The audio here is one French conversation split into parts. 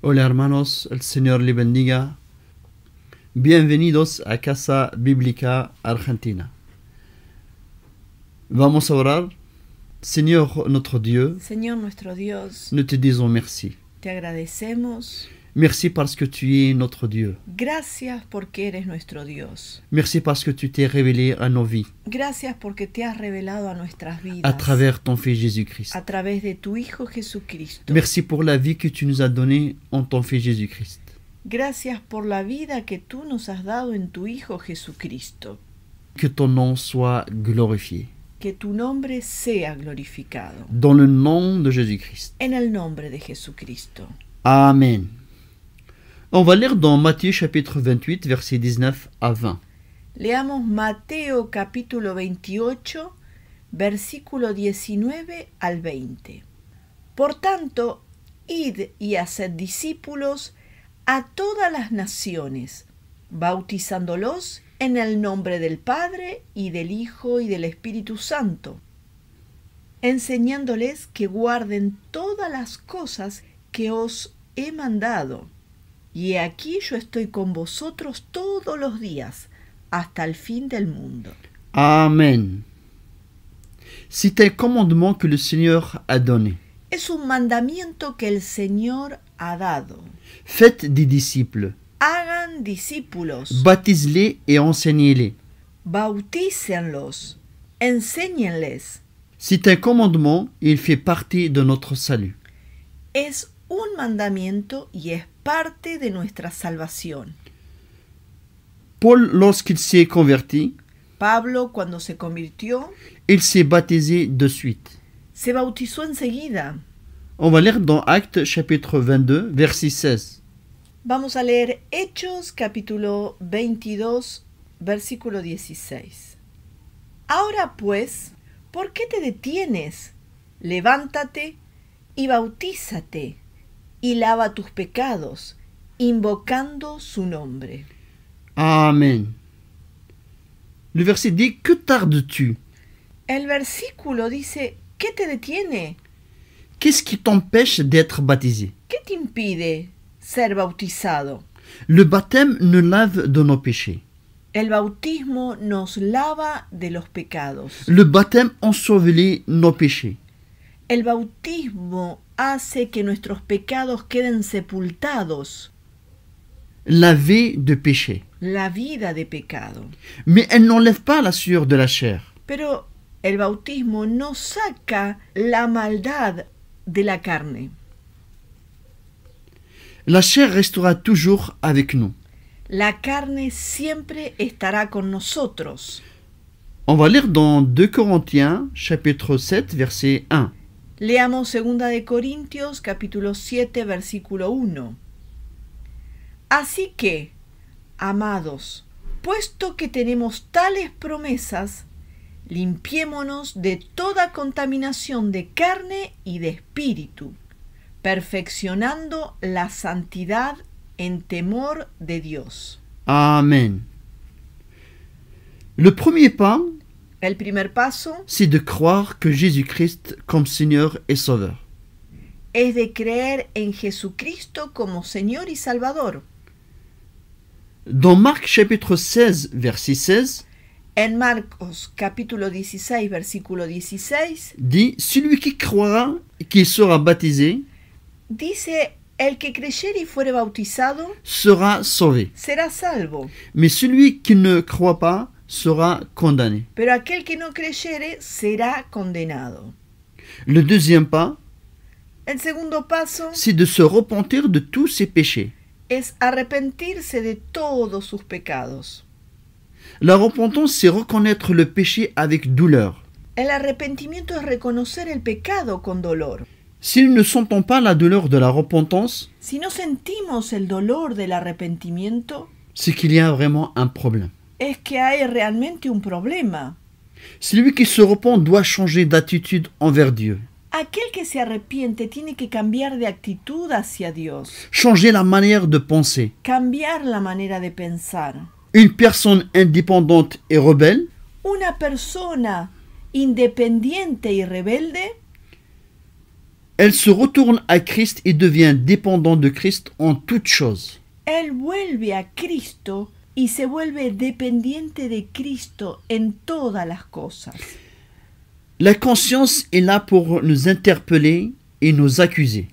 Hola hermanos, el Señor les bendiga. Bienvenidos a Casa Bíblica Argentina. Vamos a orar. Señor nuestro Dieu, Señor nuestro Dios, nous te disons merci. te agradecemos. Merci parce que tu es notre Dieu. Gracias porque eres nuestro Dios. Merci parce que tu t'es révélé à nos vies Gracias porque te has revelado a nuestras vidas à travers ton Fils Jésus-Christ. a través de tu Hijo Jesucristo. Merci pour la vie que tu nous as donnée en ton Fils Jésus-Christ. Gracias por la vida que tú nos has dado en tu Hijo Jesucristo. Que ton nom soit glorifié. Que tu nombre sea glorificado. Dans le nom de Jésus-Christ. En el nombre de Jesucristo. Amen. On va lire dans Matthieu chapitre 28, versets 19 à 20. Leamos Mateo capítulo 28, versículo 19 al 20. Por tanto, id y haced discípulos a todas las naciones, bautizándolos en el nombre del Padre y del Hijo y del Espíritu Santo, enseñándoles que guarden todas las cosas que os he mandado. Y aquí yo estoy con vosotros todos los días, hasta el fin del mundo. Amen. C'est un commandement que le Seigneur a donné. Es un mandamiento que el Señor ha dado. Faites des disciples. Hagan discípulos, Baptisez-les et enseignez-les. bautícenlos, enséñenles. C'est un commandement et il fait partie de notre salut. Es un mandamiento y es parte de nuestra salvación. Paul, lorsqu'il s'est converti, Pablo, cuando se convirtió, il s'est baptisé de suite. se bautizó enseguida. On va lire dans Actes chapitre 22, verset 16. Vamos a leer Hechos capítulo 22, versículo 16. Ahora pues, ¿por qué te detienes? Levántate y bautízate y lava tus pecados, invocando su nombre. Amen. Le verset dit, que tardes-tu? El versículo dice, ¿qué te detiene? Qu'est-ce qui t'empêche d'être baptisé? ¿Qué te impide ser bautizado? Le baptême nous lave de nos péchés. El bautismo nos lava de los pecados. Le baptême ensevelit nos péchés. El bautismo hace que nuestros pecados queden sepultados, Lavé de péché. la vida de pecado. Mais elle n'enlève pas la sueur de la chair. Pero El bautismo no saca la maldad de la carne. La chair restera toujours avec nous. La carne siempre estará con nosotros. On va lire dans 2 Corinthiens, chapitre 7, verset 1. Leamos 2 de Corintios, capítulo 7, versículo 1. Así que, amados, puesto que tenemos tales promesas, limpiémonos de toda contaminación de carne y de espíritu, perfeccionando la santidad en temor de Dios. Amen. Le premier pas, El primer paso c'est de croire que Jésus-Christ comme Seigneur et Sauveur. es de creer en Jesucristo como Señor y Salvador. Dans Marc chapitre 16, verset 16, En Marcos capítulo 16, versículo 16, dit « Celui qui croira et qui sera baptisé dice, el que creyere y fuere bautizado sera sauvé. será salvo, Mais celui qui ne croit pas sera condamné. pero aquel que no creyere será condenado. » Le deuxième pas, El segundo paso c'est de se repentir de tous ses péchés. es arrepentirse de todos sus pecados. La repentance, c'est reconnaître le péché avec douleur. El arrepentimiento es reconocer el pecado con dolor. Si nous ne sentons pas la douleur de la repentance, Si no sentimos el dolor del arrepentimiento, c'est qu'il y a vraiment un problème. es que hay realmente un problema. Celui qui se repent doit changer d'attitude envers Dieu, Aquel que se arrepiente tiene que cambiar de actitud hacia Dios, changer la manière de penser. cambiar la manera de pensar. Une personne indépendante et rebelle Una persona independiente y rebelde, elle se retourne à Christ et devient dépendant de Christ en toutes choses. él vuelve a Cristo y se vuelve dependiente de Cristo en todas las cosas. La conscience est là pour nous interpeller et nous accuser.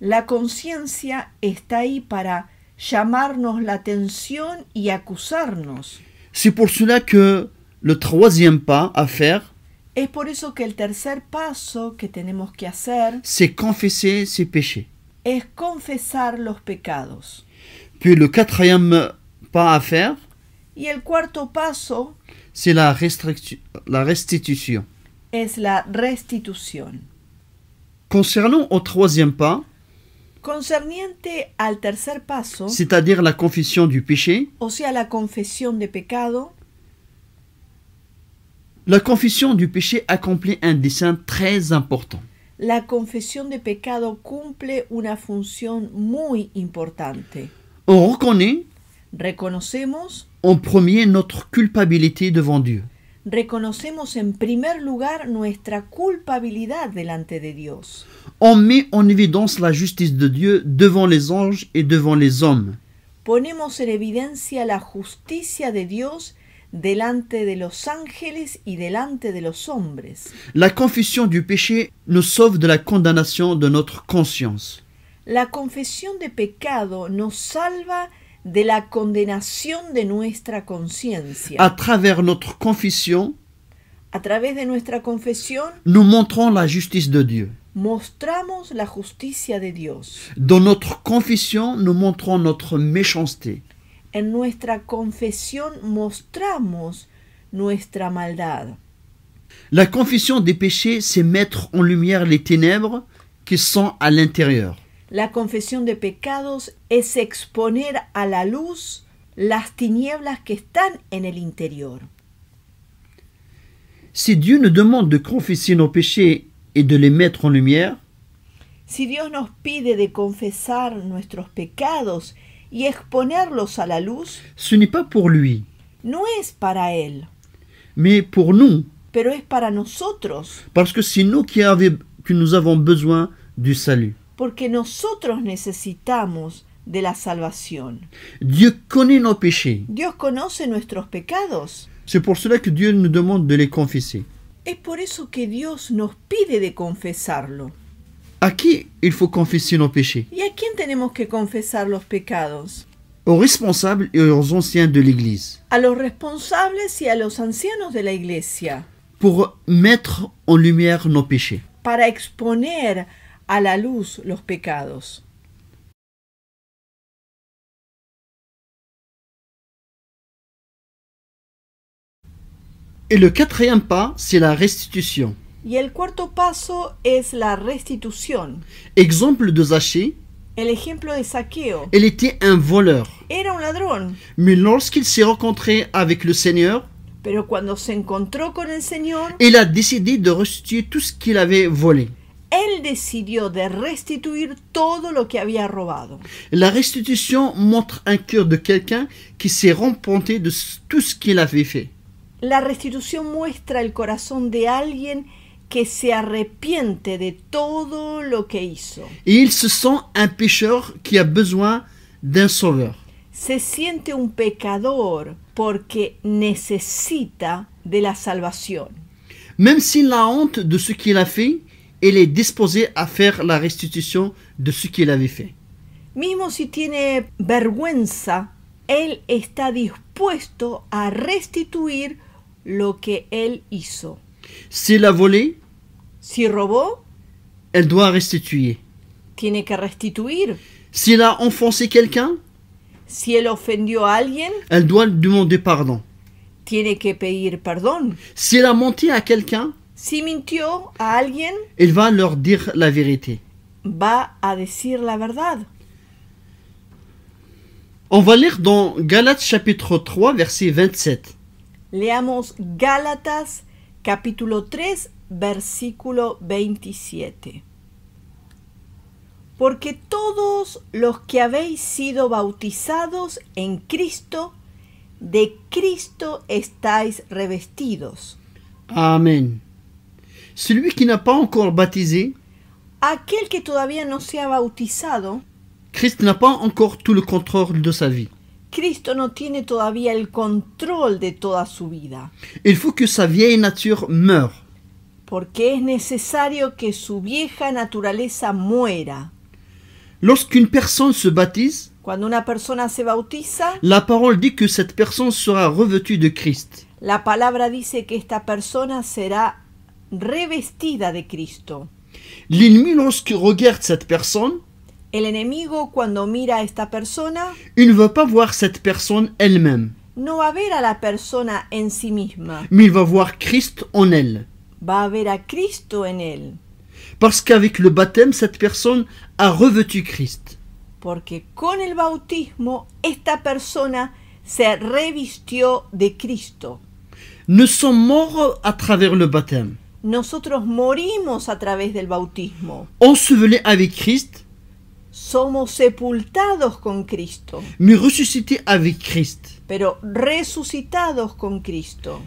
La conciencia está ahí para llamarnos la atención y acusarnos. C'est pour cela que le troisième pas à faire, Es por eso que el tercer paso que tenemos que hacer c'est confesser ses péchés. es confesar los pecados. Puis le quatrième pas à faire, Y el cuarto paso c'est la restitution. es la restitución. Concernant au troisième pas, Concerniente al tercer paso, c'est-à-dire la confession du péché, o sea, la confesión de pecado, la confession du péché accomplit un dessein très important. la confesión de pecado cumple una función muy importante. On reconnaît Reconocemos en premier notre culpabilité devant Dieu. Reconocemos en primer lugar nuestra culpabilidad delante de Dios. On met en évidence la justice de Dieu devant les anges et devant les hommes. Ponemos en evidencia la justicia de Dios delante de los ángeles y delante de los hombres. La confession du péché nous sauve de la condamnation de notre conscience. La confesión de pecado nos salva de la condenación de nuestra conciencia. À travers notre confession, A través de nuestra confesión nous montrons la justice de Dieu. mostramos la justicia de Dios. Dans notre confession, nous montrons notre méchanceté. En nuestra confesión mostramos nuestra maldad. La confession des péchés, c'est mettre en lumière les ténèbres qui sont à l'intérieur. La confesión de pecados es exponer a la luz las tinieblas que están en el interior. Si Dieu nous demande de confesser nos péchés et de les mettre en lumière, Si Dios nos pide de confesar nuestros pecados y exponerlos a la luz, ce n'est pas pour lui, no es para Él, mais pour nous, pero es para nosotros, parce que c'est nous qui nous avons besoin du salut. porque nosotros necesitamos de la salvación. Dieu connaît nos péchés. Dios conoce nuestros pecados. C'est pour cela que Dieu nous demande de les confesser. Es por eso que Dios nos pide de confesarlo. À qui il faut confesser nos péchés? ¿Y a quién tenemos que confesar los pecados? Aux responsables et aux anciens de l'Église. A los responsables y a los ancianos de la iglesia. pour mettre en lumière nos péchés. para exponer a la luz los pecados. Et le quatrième pas, c'est la restitution. Y el cuarto paso es la restitución. Exemple de Zachée, El ejemplo de Zaqueo. il était un voleur. Era un ladrón, Mais lorsqu'il s'est rencontré avec le Seigneur, pero cuando se encontró con el Señor, il a décidé de restituer tout ce qu'il avait volé. él decidió de restituir todo lo que había robado. La restitution montre un cœur de quelqu'un qui s'est repenti de tout ce qu'il avait fait. La restitución muestra el corazón de alguien que se arrepiente de todo lo que hizo. Et il se sent un pécheur qui a besoin d'un sauveur. Se siente un pecador porque necesita de la salvación. Même s'il a honte de ce qu'il a fait, il est disposé à faire la restitution de ce qu'il avait fait. Mismo si tiene vergüenza, él está dispuesto a restituir lo que él hizo. S'il a volé, Si robó, elle doit restituer. tiene que restituir. S'il a enfoncé quelqu'un, Si él ofendió a alguien, elle doit demander pardon. tiene que pedir perdón. S'il a menti à quelqu'un, Si mintió a alguien, il va leur dire la vérité. va a decir la verdad. On va lire dans Galates chapitre 3, verset 27. Leamos Gálatas capítulo 3, versículo 27. Porque todos los que habéis sido bautizados en Cristo, de Cristo estáis revestidos. Amen. Celui qui n'a pas encore baptisé, Aquel que todavía no se ha bautizado, Christ n'a pas encore tout le contrôle de sa vie. Cristo no tiene todavía el control de toda su vida, Il faut que sa vieille nature meure. porque es necesario que su vieja naturaleza muera. Lorsqu'une personne se baptise, Cuando una persona se bautiza, la parole dit que cette personne sera revêtue de Christ. la palabra dice que esta persona será revestida de Cristo. L'ennemi, lorsqu'il regarde cette personne, El enemigo, cuando mira a esta persona, il ne va pas voir cette personne elle-même, no va a ver a la persona en sí misma, mais il va voir Christ en elle. va a ver a Cristo en él, Parce qu'avec le baptême, cette personne a revêtu Christ. porque con el bautismo esta persona se revistió de Cristo. Nous sommes morts à travers le baptême. Nosotros morimos a través del bautismo, Ensevelés avec Christ, somos sepultados con Cristo, mais ressuscités avec Christ. pero resucitados con Cristo.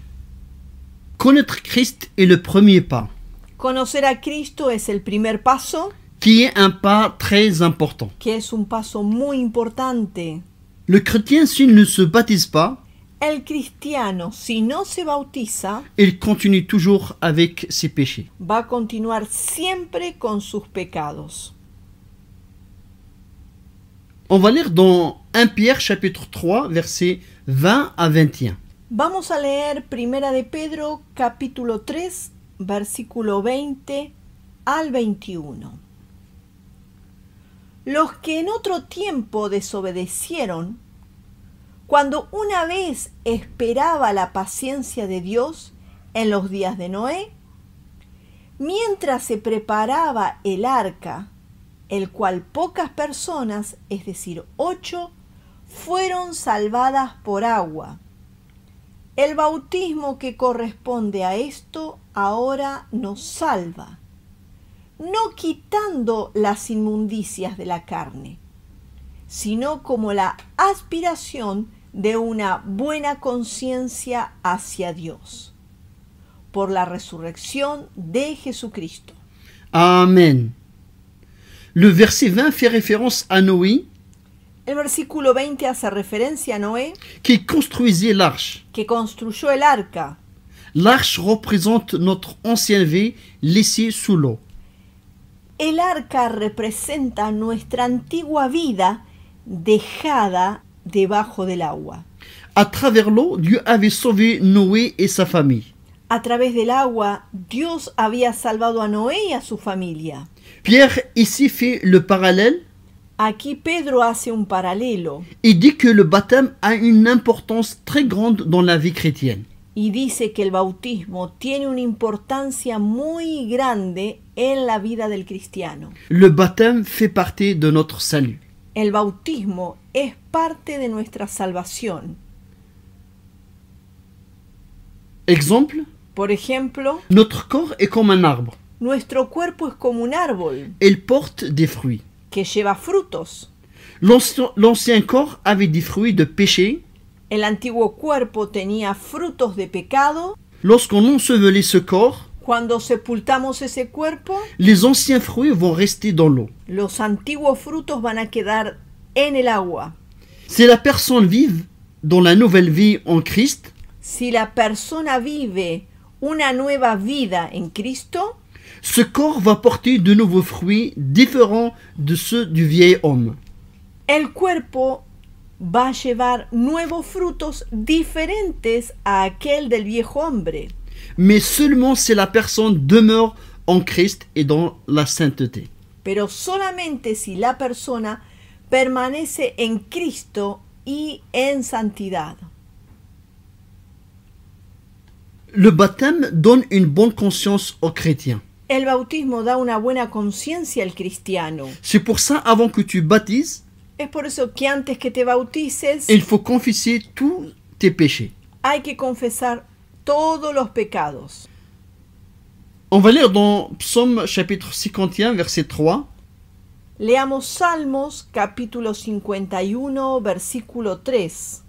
Connaître Christ est le premier pas, Conocer a Cristo es el primer paso, qui est un pas très important. que es un paso muy importante. Le chrétien, s'il ne se baptise pas, El cristiano, si no se bautiza, il continue toujours avec ses péchés. va a continuar siempre con sus pecados. On va lire dans 1 Pierre chapitre 3, versets 20 à 21. Vamos a leer Primera de Pedro capítulo 3, versículo 20 al 21. Los que en otro tiempo desobedecieron, cuando una vez esperaba la paciencia de Dios en los días de Noé, mientras se preparaba el arca, el cual pocas personas, es decir, 8, fueron salvadas por agua. El bautismo que corresponde a esto ahora nos salva, no quitando las inmundicias de la carne, sino como la aspiración de una buena conciencia hacia Dios, por la resurrección de Jesucristo. Amen. Le verset 20 fait référence à Noé, El versículo 20 hace referencia a Noé, qui construisait l'arche. que construyó el arca. L'arche représente notre ancienne vie laissée sous l'eau. El arca representa nuestra antigua vida dejada debajo del agua. À travers l'eau, Dieu avait sauvé Noé et sa famille. A través del agua, Dios había salvado a Noé y a su familia. Pierre ici fait le parallèle. Aquí Pedro hace un paralelo Il dit que le baptême a une importance très grande dans la vie chrétienne. y dice que el bautismo tiene una importancia muy grande en la vida del cristiano. Le baptême fait partie de notre salut. El bautismo es parte de nuestra salvación. Exemple, Por ejemplo, notre corps est comme un arbre. nuestro cuerpo es como un árbol Il porte des fruits. que lleva frutos. L'ancien corps avait des fruits de péché. El antiguo cuerpo tenía frutos de pecado. Lorsqu'on ensevelit ce corps, Cuando sepultamos ese cuerpo, les anciens fruits vont rester dans l'eau. los antiguos frutos van a quedar en el agua. Si la personne vive dans la nouvelle vie en Christ, Si la persona vive una nueva vida en Cristo, ce corps va porter de nouveaux fruits différents de ceux du vieil homme. el cuerpo va a llevar nuevos frutos diferentes a aquel del viejo hombre, Mais seulement si la personne demeure en Christ et dans la sainteté. pero solamente si la persona permanece en Cristo y en santidad. Le baptême donne une bonne conscience aux chrétiens. El bautismo da una buena conciencia al cristiano. C'est pour ça, avant que tu baptises, Es por eso que antes que te bautices il faut confesser tous tes péchés. hay que confesar todos los pecados. On va lire dans Psaume chapitre 51, verset 3. Leamos Salmos capítulo 51, versículo 3.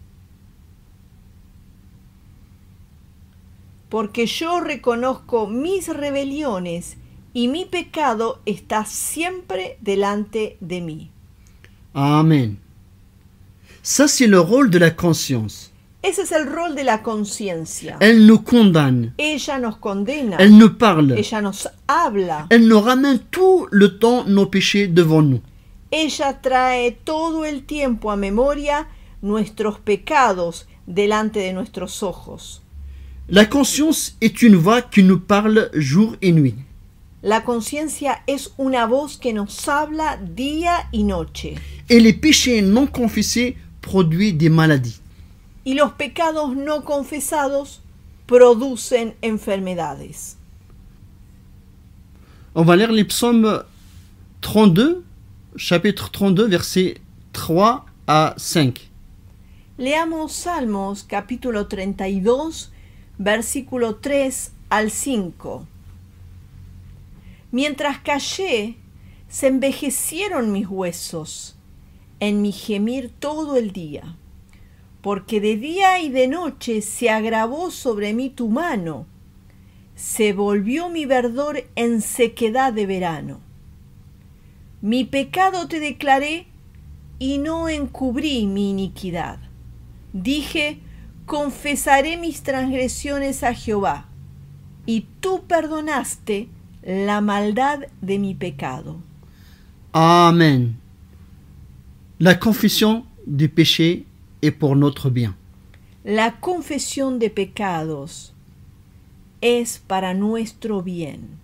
Porque yo reconozco mis rebeliones y mi pecado está siempre delante de mí. Amen. Ça, c'est le rôle de la conscience. Ese es el rol de la conciencia. Elle nous condamne. Ella nos condena, Elle nous parle. ella nos habla, Elle nous ramène tout le temps nos péchés devant nous. ella trae todo el tiempo a memoria nuestros pecados delante de nuestros ojos. La conscience est une voix qui nous parle jour et nuit. La conciencia es una voz que nos habla día y noche. Et les péchés non confessés produisent des maladies. Y los pecados no confesados producen enfermedades. On va lire les psaumes 32, chapitre 32, versets 3 à 5. Leamos Salmos capítulo 32, versículo 3 al 5. Mientras callé, se envejecieron mis huesos en mi gemir todo el día, porque de día y de noche se agravó sobre mí tu mano, se volvió mi verdor en sequedad de verano. Mi pecado te declaré y no encubrí mi iniquidad. Dije, confesaré mis transgresiones a Jehová, y tú perdonaste la maldad de mi pecado. Amen. La confession du péché est pour notre bien. La confesión de pecados es para nuestro bien.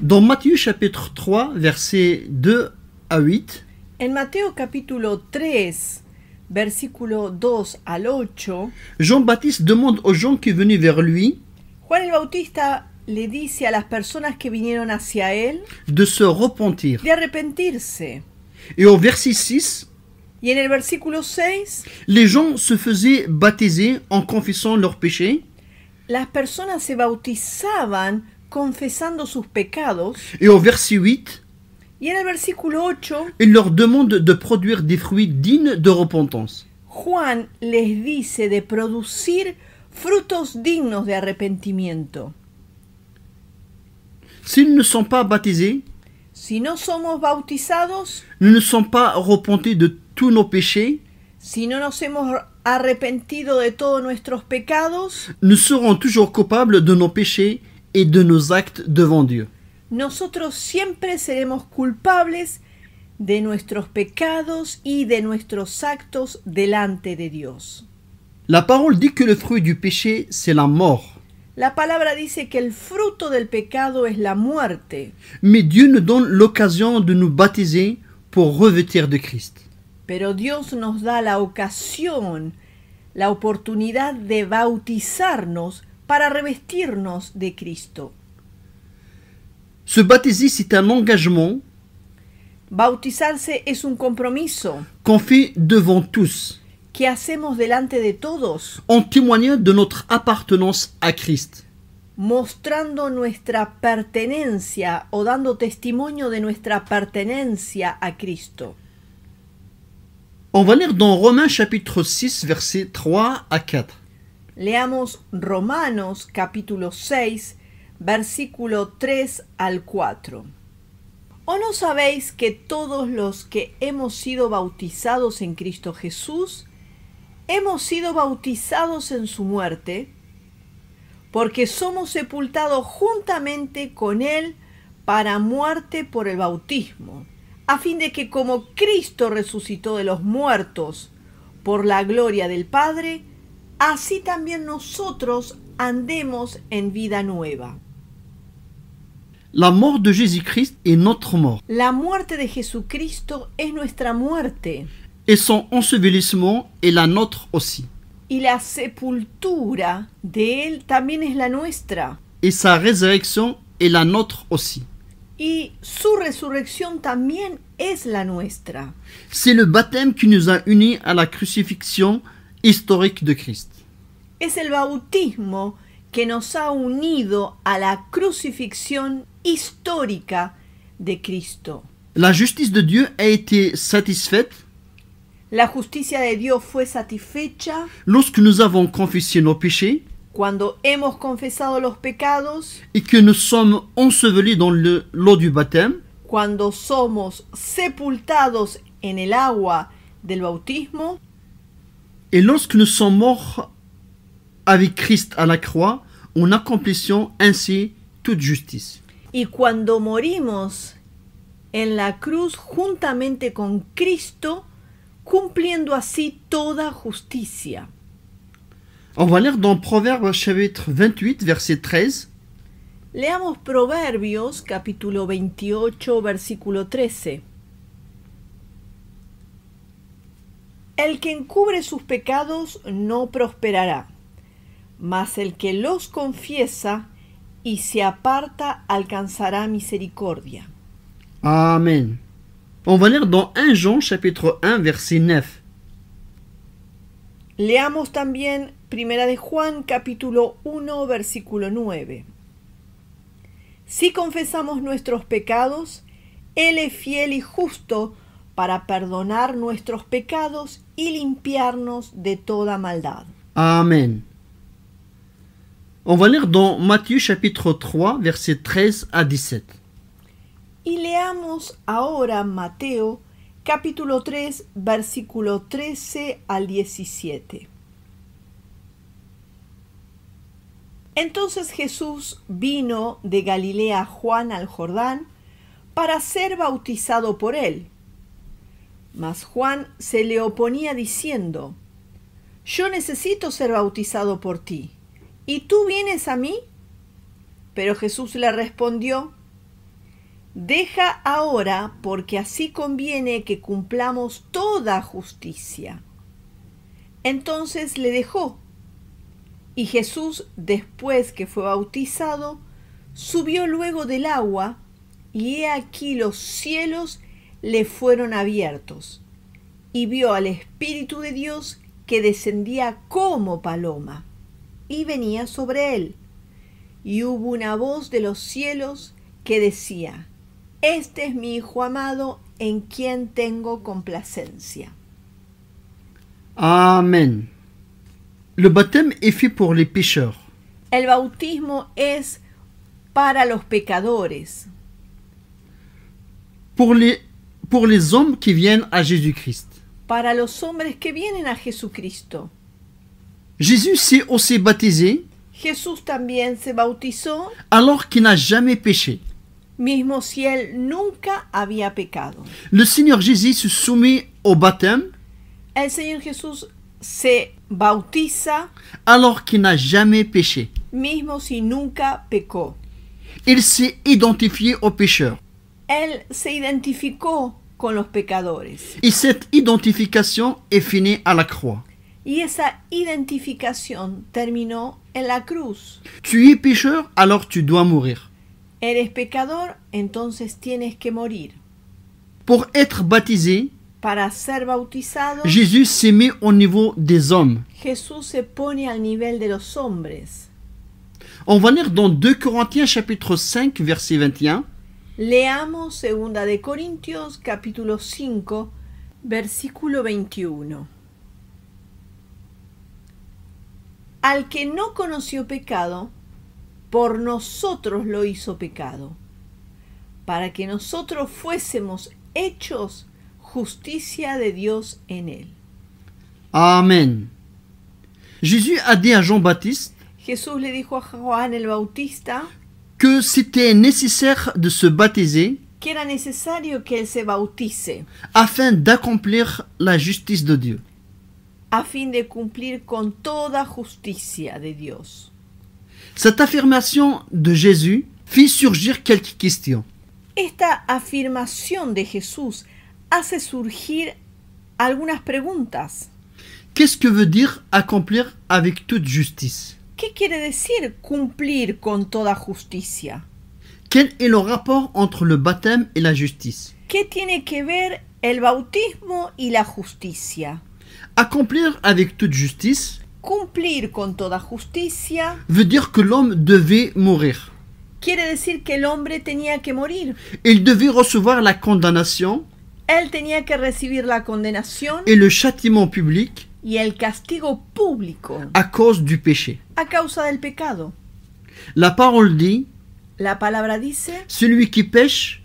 Dans Matthieu chapitre 3, versets 2 à 8, En Mateo capítulo 3, versículo 2 al 8, Jean-Baptiste demande aux gens qui venaient vers lui Juan el Bautista le dice a las personas que vinieron hacia él de se repentir. de arrepentirse. Et au verset 6, Y en el versículo 6, les gens se faisaient baptiser en confessant leurs péchés. las personas se bautizaban confesando sus pecados. Et au verset 8, Y en el versículo 8, il leur demande de produire des fruits dignes de repentance. Juan les dice de producir frutos dignos de arrepentimiento. S'ils ne sont pas baptisés, Si no somos bautizados, nous ne sommes pas repentis de tous nos péchés, si no nos hemos arrepentido de todos nuestros pecados, nous serons toujours coupables de nos péchés et de nos actes devant Dieu. nosotros siempre seremos culpables de nuestros pecados y de nuestros actos delante de Dios. La parole dit que le fruit du péché, c'est la mort. La palabra dice que el fruto del pecado es la muerte, Mais Dieu nous donne l'occasion de nous baptiser pour revêtir de Christ. pero Dios nos da la ocasión, la oportunidad de bautizarnos para revestirnos de Cristo. Se baptiser, c'est un engagement Bautizarse es un compromiso qu'on fait devant tous, que hacemos delante de todos, en témoignant de notre appartenance à Christ. mostrando nuestra pertenencia o dando testimonio de nuestra pertenencia a Cristo. On va lire dans Romains chapitre 6, versets 3 à 4. Leamos Romanos capítulo 6, versículo 3 al 4. ¿O no sabéis que todos los que hemos sido bautizados en Cristo Jesús, hemos sido bautizados en su muerte? Porque somos sepultados juntamente con Él para muerte por el bautismo, a fin de que como Cristo resucitó de los muertos por la gloria del Padre, así también nosotros andemos en vida nueva. La mort de Jésus-Christ est notre mort, La muerte de Jesucristo es nuestra muerte et son ensevelissement est la nôtre aussi, y la sepultura de Él también es la nuestra et sa résurrection est la nôtre aussi. y su resurrección también es la nuestra. C'est le baptême qui nous a unis à la crucifixion historique de Christ. Es el bautismo que nos ha unido a la crucifixión histórica de Cristo. La justice de Dieu a été satisfaite La justicia de Dios fue satisfecha lorsque nous avons confessé nos péchés cuando hemos confesado los pecados, et que nous sommes ensevelis dans l'eau du baptême, cuando somos sepultados en el agua del bautismo et lorsque nous sommes morts avec Christ à la croix, en accomplissant ainsi toute justice. y cuando morimos en la cruz juntamente con Cristo, cumpliendo así toda justicia. On va lire dans Proverbes chapitre 28, verset 13. Leamos Proverbios capítulo 28, versículo 13. El que encubre sus pecados no prosperará, mas el que los confiesa y se aparta alcanzará misericordia. Amen. On va lire dans 1 Jean chapitre 1, verset 9. Leamos también Primera de Juan capítulo 1, versículo 9. Si confesamos nuestros pecados, Él es fiel y justo para perdonar nuestros pecados y limpiarnos de toda maldad. Amen. On va lire dans Matthieu chapitre 3, verset 13 à 17. Y leamos ahora Mateo capítulo 3, versículo 13 al 17. Entonces Jesús vino de Galilea a Juan al Jordán para ser bautizado por él. Mas Juan se le oponía diciendo: Yo necesito ser bautizado por ti, ¿y tú vienes a mí? Pero Jesús le respondió: Deja ahora, porque así conviene que cumplamos toda justicia. Entonces le dejó. Y Jesús, después que fue bautizado, subió luego del agua, y he aquí los cielos le fueron abiertos, y vio al Espíritu de Dios que descendía como paloma, y venía sobre él. Y hubo una voz de los cielos que decía: Este es mi Hijo amado, en quien tengo complacencia. Amen. Le baptême est fait pour les pécheurs. El bautismo es para los pecadores, Pour les hommes qui viennent à Jésus-Christ. para los hombres que vienen a Jesucristo. Jésus s'est aussi baptisé Jesús también se bautizó alors qu'il n'a jamais péché. mismo si él nunca había pecado. Le Seigneur Jésus se soumet au baptême El Señor Jesús se bautiza alors qu'il n'a jamais péché. mismo si nunca pecó. Il s'est identifié aux pécheurs. Él se identificó con los pecadores. Et cette identification est finie à la croix. Y esa identificación terminó en la cruz. Tu es pécheur, alors tu dois mourir. Eres pecador, entonces tienes que morir. Pour être baptisé, Para ser bautizado, Jésus s'est mis au niveau des hommes. Jesús se pone al nivel de los hombres. On va lire dans 2 Corinthiens chapitre 5 verset 21. Leamos 2 de Corintios capítulo 5, versículo 21. Al que no conoció pecado, por nosotros lo hizo pecado, para que nosotros fuésemos hechos justicia de Dios en él. Amen. Jésus a dit à Jean-Baptiste Jesús le dijo a Juan el Bautista que c'était nécessaire de se baptiser que era necesario que él se bautice afin d'accomplir la justice de Dieu. a fin de cumplir con toda justicia de Dios. Cette affirmation de Jésus fit surgir quelques questions. Esta afirmación de Jesús hace surgir algunas preguntas. Qu'est-ce que veut dire accomplir avec toute justice? ¿Qué quiere decir cumplir con toda justicia? Quel est le rapport entre le baptême et la justice? ¿Qué tiene que ver el bautismo y la justicia? Accomplir avec toute justice Cumplir con toda justicia veut dire que l'homme devait mourir. quiere decir que el hombre tenía que morir. Il devait recevoir la condamnation Él tenía que recibir la condenación et le châtiment public y el castigo público à cause du péché. a causa del pecado. La parole dit, La palabra dice, celui qui pêche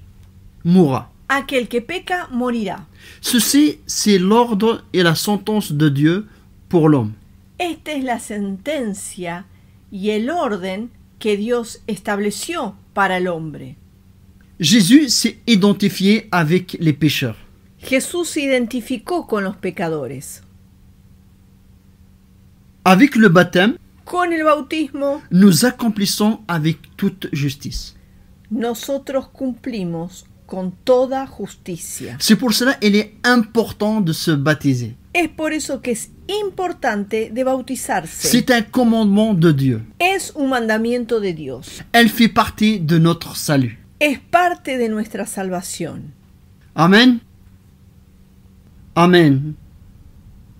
mourra. aquel que peca morirá. Ceci, c'est l'ordre et la sentence de Dieu pour l'homme. Esta es la sentencia y el orden que Dios estableció para el hombre. Jésus s'est identifié avec les pécheurs. Jesús se identificó con los pecadores. Avec le baptême, Con el bautismo, nous accomplissons avec toute justice. nosotros cumplimos con toda justicia. C'est pour cela qu'il est important de se baptiser. Es por eso que es importante de bautizarse. C'est un commandement de Dieu. Es un mandamiento de Dios. Elle fait partie de notre salut. Es parte de nuestra salvación. Amen. Amen.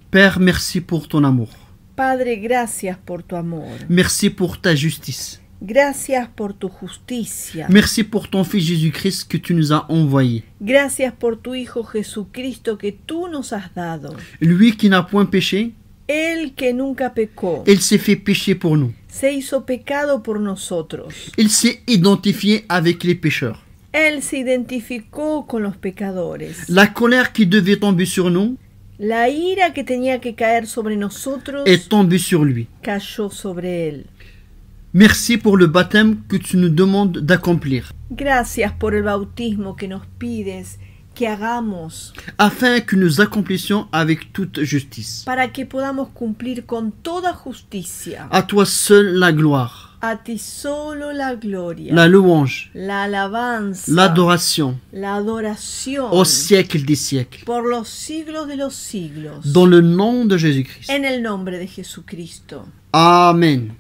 Père, merci pour ton amour. Padre, gracias por tu amor. Merci pour ta justice. Gracias por tu justicia. Merci pour ton Fils Jésus-Christ que tu nous as envoyé. Gracias por tu Hijo Jesucristo que tú nos has dado. Lui qui n'a point péché, Él que nunca pecó, il s'est fait pécher pour nous. se hizo pecado por nosotros. Il s'est identifié avec les pécheurs. Él se identificó con los pecadores. La colère qui devait tomber sur nous La ira que tenía que caer sobre nosotros est tombée sur lui. cayó sobre él. Merci pour le baptême que tu nous demandes d'accomplir, Gracias por el bautismo que nos pides que hagamos afin que nous accomplissions avec toute justice. para que podamos cumplir con toda justicia. À toi seul la gloire, A ti solo la gloria, la louange, la alabanza, l'adoration la adoración au siècle des siècles. por los siglos de los siglos. Dans le nom de Jésus-Christ. En el nombre de Jesucristo. Amen.